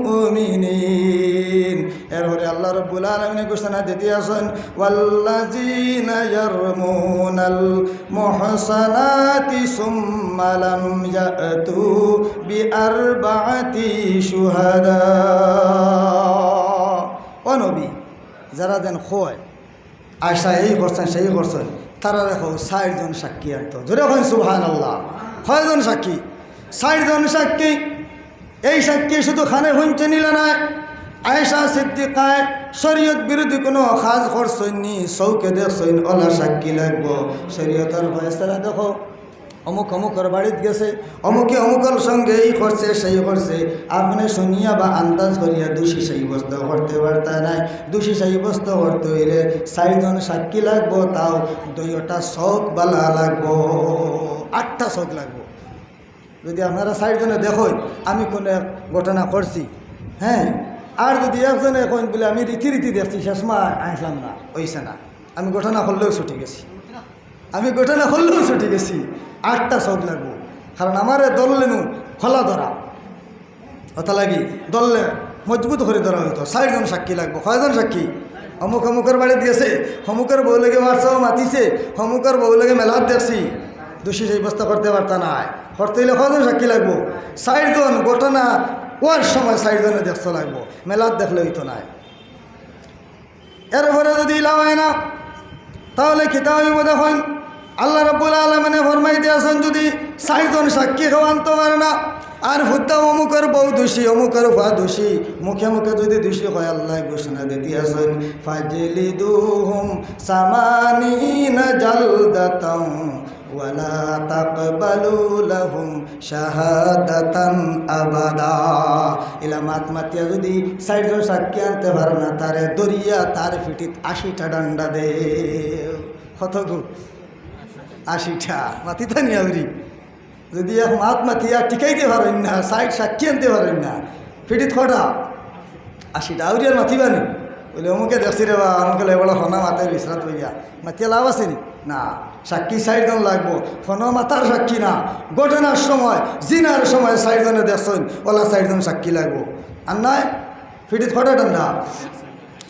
মুমিনিন। এরপরে আল্লাহ রাব্বুল আলামিন ঘোষণা দিতে আছেন ওয়াল্লাযীনা ইয়ারমুনাল মুহসানাতি সুম্মা লাম ইয়াতু বিআরবাআতি শুহাদা। ও নবী, যারা দেন খোয় আয়সা এই করছেন সেই করছেন, তারা দেখো ৬০ জন সাক্ষী আনতো। জোরে হয় সুবহানাল্লাহ। কয়জন সাক্ষী? ৬০ জন সাক্ষী। এই সাক্ষী শুধু খানে হুঁচে নিলে না, আয়েশা সিদ্দিকায় শরীয়ত বিরোধী কোনো কাজ করছেননি, চৌকে দেখছেন ওলা সাক্ষী লাগবো। শরীয়তের ফয়সালা দেখো, অমুক অমুকের বাড়িতে গেছে, অমুকে অমুকের সঙ্গে এই করছে সেই করছে, আপনি শুনিয়া বা আন্দাজ করিয়া দোষী সাব্যস্ত করতে পারতা নাই। দোষী সাব্যস্ত করতে হইলে ৬০ জন সাক্ষী লাগবো, তাও 2টা চোখ বালা লাগবো, 8টা চোখ লাগবো। যদি আপনারা ৬০ জনে দেখেন আমি কোনো এক ঘটনা করছি, হ্যাঁ, আর যদি একজনে এখন বলে আমি রীতি দেখছি, শেষমা আসলাম না, ওইসে না, আমি ঘটনা করলেও ছুটি গেছি, আমি ঘটনা করলেও ছুটি গেছি, 8টা চোখ লাগবো। কারণ আমার দললেনু খোলা ধরা কথা লাগি, দললে মজবুত করে ধরা হইতো। ৬০ জন সাক্ষী লাগবো। কয়জন সাক্ষী? অমুক অমুকের বাড়িতে গেছে, অমুকের বউ লেগে মারছে মাতিছে, অমুকের বউ লেগে মেলাত দেখছি, দোষী সাব্যস্ত করতে পারত না। করতে হইলে কয়জন সাক্ষী লাগবো? ৬০ জন। ঘটনা ওয়ার সময় ৬০ জনে দেখতে লাগবো, মেলাত দেখলে হইতো না। এরপরে যদি ইলাম হয় না, তাহলে কিতাব দেখুন আল্লাহ রাব্বুল আলামিন ফরমাইতে আছেন যদি ৬০ জন সাক্ষী আনতে পারে না, আর হুদ্দা অমুকের বউ দোষী, অমুকের ভা দোষী, মুখে মুখে যদি দোষী হয়, আল্লাহ ঘোষণা দিতে আছেন ফাজলিদুহুম সামানিনা জালদাতাম ওয়ালা তাকবালু লাহুম শাহাদাতান আবাদা। এলা মাতমাতিয়া যদি ৬০ জন সাক্ষী আনতে পারে না, তারে দরিয়া তার ফিটিত ৮০টা ডান্ডা দে। কত গো? ৮০টা মাতি তো নিয়াউরি। যদি এক মাতিয়া টিকাইতে পারেন না, ৬০ সাক্ষী আনতে পারেন না, ফিটিত কটা? ৮০টা। আউরি আর মাতিবানি বলে অমুকে দেখছি রে বা আমাকে বলো ফনা মাথায় বিশ্রাত হইয়া, মাতিয়া লাভ আসেনি না। সাক্ষী ৬০ জন লাগবো, ফোন মাতার সাক্ষী না। ঘটনার সময় জিনার সময় ৬০ জনে দেখছেন, ওলা ৬০ জন সাক্ষী লাগবো। আর নয় ফিটিত কটা ডান্ডা?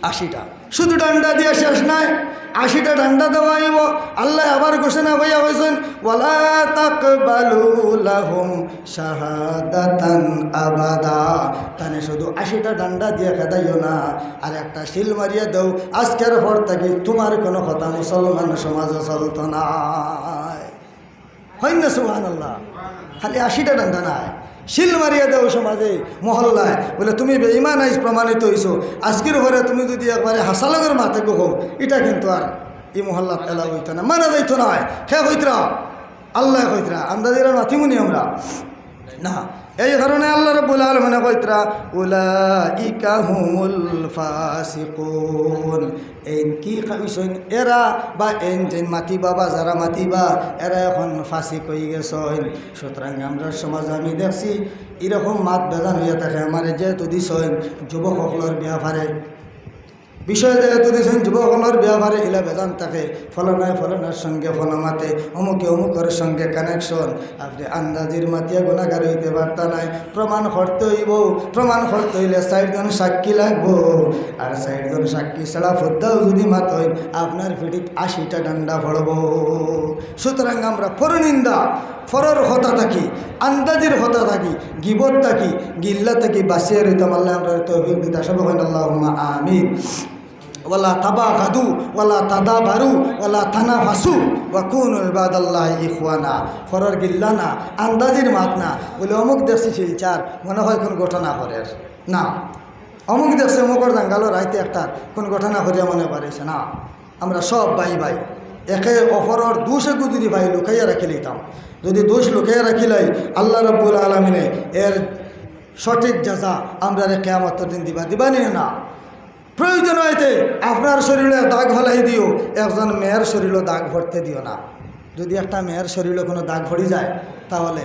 ৮০টা। শুধু ডান্ডা দিয়ে শেষ নয়, ৮০টা ডান্ডা দেওয়া হইব। আল্লাহ আবার ঘোষণা হইয়া হয়েছেন ওয়ালা তাকবালু লাহুম শাহাদাতান আবাদা। তানে শুধু ৮০টা ডান্ডা দিয়ে খেদাইও না, আর একটা শিল মারিয়া দাও, আজকের পর থেকে তোমার কোনো কথা মুসলমান সমাজে চলত না। হয় না সুবহানাল্লাহ? খালি ৮০টা ডান্ডা নাই, শিল মারিয়া দেও সমাজে মহল্লায়, বলে তুমি বেঈমান আইস প্রমাণিত হইছো, আজকের ঘরে তুমি যদি একবারে হাসালগের মাথে গো, এটা কিন্তু আর এই মহল্লাত এলা হইতো না, মানা যাইতো না। খে হইতরা আল্লাহ হইতরা, আন্দাজিরা মাতিমুনি আমরা না। এই কারণে আল্লাহ রাব্বুল আলামিন কইতরা উলাইকা হুমুল ফাসিকুন। এন কি খাইছেন এরা বা এন যেন মাতিবা বা যারা মাতিবা এরা এখন ফাসিক হয়ে গেছেন। সুতরাং আমরা সমাজ আমি দেখছি এরকম মাত বেজান হইয়া থাকে। আমার যেহেতু দিছেন যুবকসকলের ব্যাপারে বিষয় যেহেতু দিয়েছেন, যুবকসকলের ব্যবহারে ইলা বেদান থাকে, ফলনার সঙ্গে ফলমাতে, অমুকে অমুকের সঙ্গে কানেকশন। আপনি আন্দাজির মাতিয়া গুণাগার হইতে পারতা নাই, প্রমাণ করতে হইব। প্রমাণ করতে হইলে ৬০ জন সাক্ষী লাগবো, আর ৬০ জন সাক্ষী ছাড়া ফুদ্দাও যদি মাত হইন আপনার পিঠিত ৮০টা ডান্ডা পড়ব। সুতরাং আমরা পরনিন্দা ফরর হতা থাকি, আন্দাজির হতা থাকি, গিবত থাকি, গিল্লা থাকি বাঁচিয়ে রইতাম। আল্লাহ আমরা তৌফিক দিতে সব হইন আল্লাহুম্মা আমিন। ওয়ালা তাবাগাদু ওয়ালা তাদাবারু ওয়ালা তানাফাসু ওয়া কুনু ইবাদাল্লাহি ইখওয়ানা। ফরর গিল্লা না, আন্দাজির মাত না, বলে অমুক দেখছি শিলচার মনে হয় কোন ঘটনা করের না, অমুক দেখছে অমুকর জাঙ্গালো রাইতে একটা কোন ঘটনা করিয়া মনে পারিছে না। আমরা সব ভাই ভাই, একে অপরর দোষ যদি ভাই লুকাইয়া রাখি লইতাম। যদি দোষ লুকাইয়া রাখিলাই আল্লাহ রাব্বুল আলামিনে এর সঠিক জাযা আমরা কিয়ামতের দিন দিবানি না। প্রয়োজন হইতে আপনার শরীরে দাগ ফেলাই দিও, একজন মেয়ের শরীরে দাগ ভরতে দিও না। যদি একটা মেয়ের শরীরে কোনো দাগ ভরি যায়, তাহলে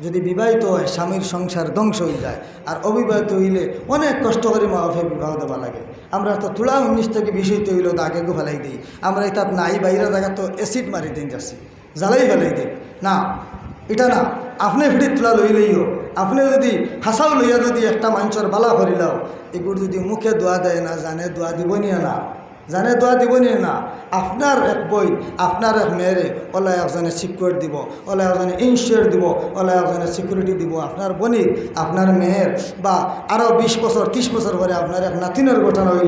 যদি বিবাহিত হয় স্বামীর সংসার ধ্বংস হয়ে যায়, আর অবিবাহিত হইলে অনেক কষ্ট করে মা বাপে বিবাহ দেওয়া লাগে। আমরা তো তুলা 19 থেকে 20 হইতে হইলেও দাগে গো ফেলাই দিই। আমরা তাত নাই বাইরে জায়গা তো অ্যাসিড মারি দিন যাচ্ছি, জ্বালাই ফেলাই দিই না। এটা না, আপনি ফিটির তুলা লইলেইও আপনি যদি হাসাও লইয়া যদি একটা মানুষের বালা করিলাও এগুলো যদি মুখে দোয়া দেয় না জানে দোয়া দিবনি না জানে দোয়া দিবনি না আপনার এক বই আপনার এক মেয়েরে ওলা একজনে সিকিউর দিব ওলা একজনে ইনশিওর দিব ওলা একজনে সিকিউরিটি দিব আপনার বনির আপনার মেয়ের বা আরও 20 বছর 30 বছর পরে আপনার এক নাতিনের ঘটনা হইলে